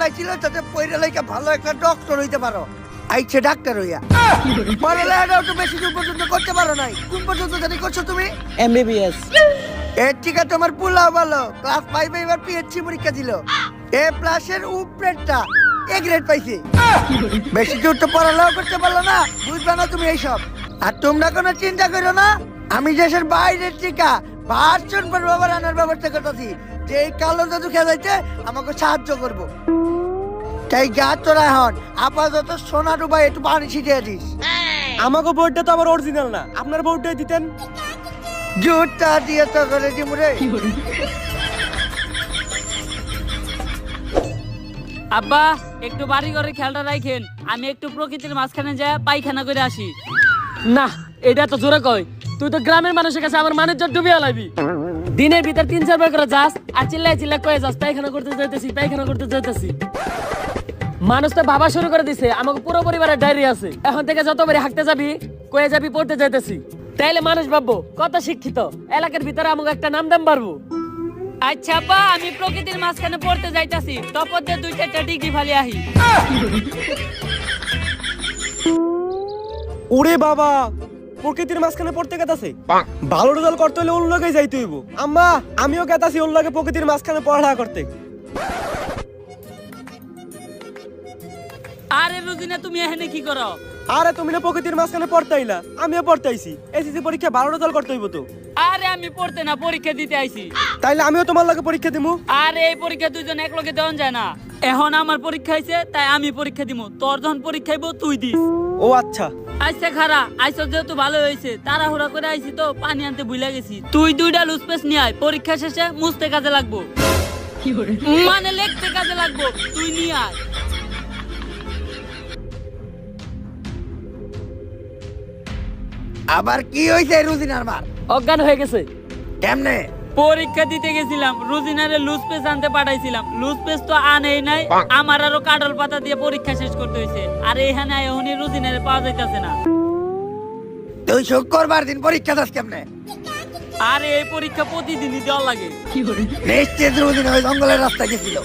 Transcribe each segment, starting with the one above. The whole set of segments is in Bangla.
চাইছিল যাতে পড়ে লেখা ভালো একটা ডক্টর হইতে পারো। আইছে ডাক্তার হইয়া পড়ালেখাটাও তো বেশি দূর পর্যন্ত করতে পারো নাই। কোন পর্যন্ত জানি করছো তুমি? এমবিবিএস। এর ঠিক আছে, তোমার পুলাও ভালো। ক্লাস 5 এ এবার পিএইচডি পরীক্ষা দিল। এ প্লাসের উপরেরটা এ গ্রেড পাইছে। বেশি দূর তো পড়ালেখা করতে পারলো না, বুঝবে না তুমি এইসব। আর তোমরা কোনো চিন্তা করো না, আমি দেশের বাইরের টিকা ভার্সন পর বাবার আনার ব্যবস্থা করতেছি। যে এই কালো জাদু খেলাইতে আমাকে সাহায্য করব। তাই গা তোরা এখন আপাতত সোনা ডুবাই একটু পানি ছিটিয়ে দিস। আমাকে বোর্ডটা তো আবার অরিজিনাল না, আপনার বোর্ডটাই দিতেন। জুতা দিয়ে তো করে দিমুরে। আব্বা একটু বাড়ি ঘরে খেয়ালটা রাখেন, আমি একটু প্রকৃতির মাঝখানে যা পায়খানা করে আসি। না এটা তো জোরে কয়, তুই তো গ্রামের মানুষের কাছে আমার মানুষ ডুবিয়ে লাইবি। দিনের ভিতর 3-4 বার করে যাস আর চিল্লাই চিল্লাই কয়ে যাস পায়খানা করতে যাইতেছি, পায়খানা করতে যাইতেছি। মানুষ তো ভাবা শুরু করে দিছে আমাকে পুরো পরিবারের ডায়রি আছে। এখন থেকে যতবারই হাঁটতে যাবি কয়ে যাবি পড়তে যাইতেছি, তাইলে মানুষ ভাববো কত শিক্ষিত, এলাকার ভিতরে আমাকে একটা নাম দাম পারবো। আচ্ছা আব্বা, আমি প্রকৃতির মাঝখানে পড়তে যাইতাছি, তপর দিয়ে 2-4টা ডিগ্রি ফালি আহি। ওরে বাবা, প্রকৃতির মাঝখানে পড়তে গেতাছে। ভালো রেজাল্ট করতে হলে ওর লগে যাইতে হইব। আম্মা আমিও গেতাছি ওর লগে প্রকৃতির মাঝখানে পড়ালেখা করতে। আরে রুজিনা, তুমি এখানে কি করো? আরে তুমি না প্রকৃতির মাঝখানে পড়তে আইলা, আমিও পড়তে আইছি। এসএসসি পরীক্ষা ভালো রেজাল্ট করতে হইব তো। আরে আমি পড়তে না, পরীক্ষা দিতে আইছি। তাইলে আমিও তোমার লগে পরীক্ষা দিমু। আরে এই পরীক্ষা দুইজন এক লগে দেওয়া যায় না। এখন আমার পরীক্ষা হইছে তাই আমি পরীক্ষা দিমু, তোর যখন পরীক্ষা হইব তুই দিস। ও আচ্ছা। আচ্ছা খারা আইসো, যেহেতু ভালো হয়েছে, তাড়াহুড়া করে আইছি তো পানি আনতে ভুলে গেছি। তুই 2টা লুজ পেস নিয়ে আয়, পরীক্ষা শেষে মুছতে কাজে লাগবো, মানে লিখতে কাজে লাগবো। তুই নিয়ে আয়। আবার কি হইছে রুজিনার মার? অজ্ঞান হয়ে গেছে। কেমনে? পরীক্ষা দিতে গেছিলাম, রুজিনারে লুজ পেজ আনতে পাঠাইছিলাম, লুজ পেজ তো আনেই নাই। আমার আরো কাঠল পাতা দিয়ে পরীক্ষা শেষ করতে হয়েছে। আর এখানে এখনই রুজিনারে পাওয়া যাইতাছে না। তুই শুক্রবার দিন পরীক্ষা দাস কেমনে? আরে এই পরীক্ষা প্রতিদিনই দেওয়া লাগে। নিশ্চিত রুজিনা ওই জঙ্গলের রাস্তা গেছিল।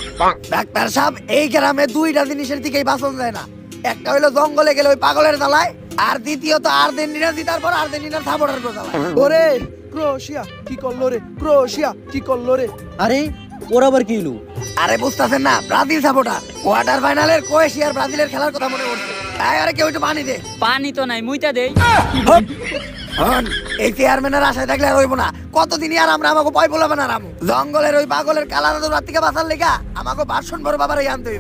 ডাক্তার সাহেব, এই গ্রামে 2টা জিনিসের দিকেই বাঁচন যায় না। একটা হইলো জঙ্গলে গেলে ওই পাগলের জ্বালায়, আর দ্বিতীয়ত আর্জেন্টিনা জিতার পর আর্জেন্টিনার সাপোর্টার জ্বালায়। ওরে ক্রোয়েশিয়া কি করলো রে, ক্রোয়েশিয়া কি করলো রে। আরে ওর আবার কি হলো? আরে বুঝতেছেন না, ব্রাজিল সাপোর্টার। কোয়ার্টার ফাইনালের ক্রোয়েশিয়া আর ব্রাজিলের খেলার কথা মনে পড়ছে। আরে কেউ একটু পানি দে। পানি তো নাই, মুইতা দেই। হন, এই চেয়ারম্যানের আশায় থাকলে আর হইব না। কতদিনই আর আমরা আমাকে পয় বলাবে না রামু। জঙ্গলের ওই পাগলের কালা দাদুর রাত থেকে বাঁচার লেগা আমাকে ভার্সন বড় বাবারই আনতে হইব।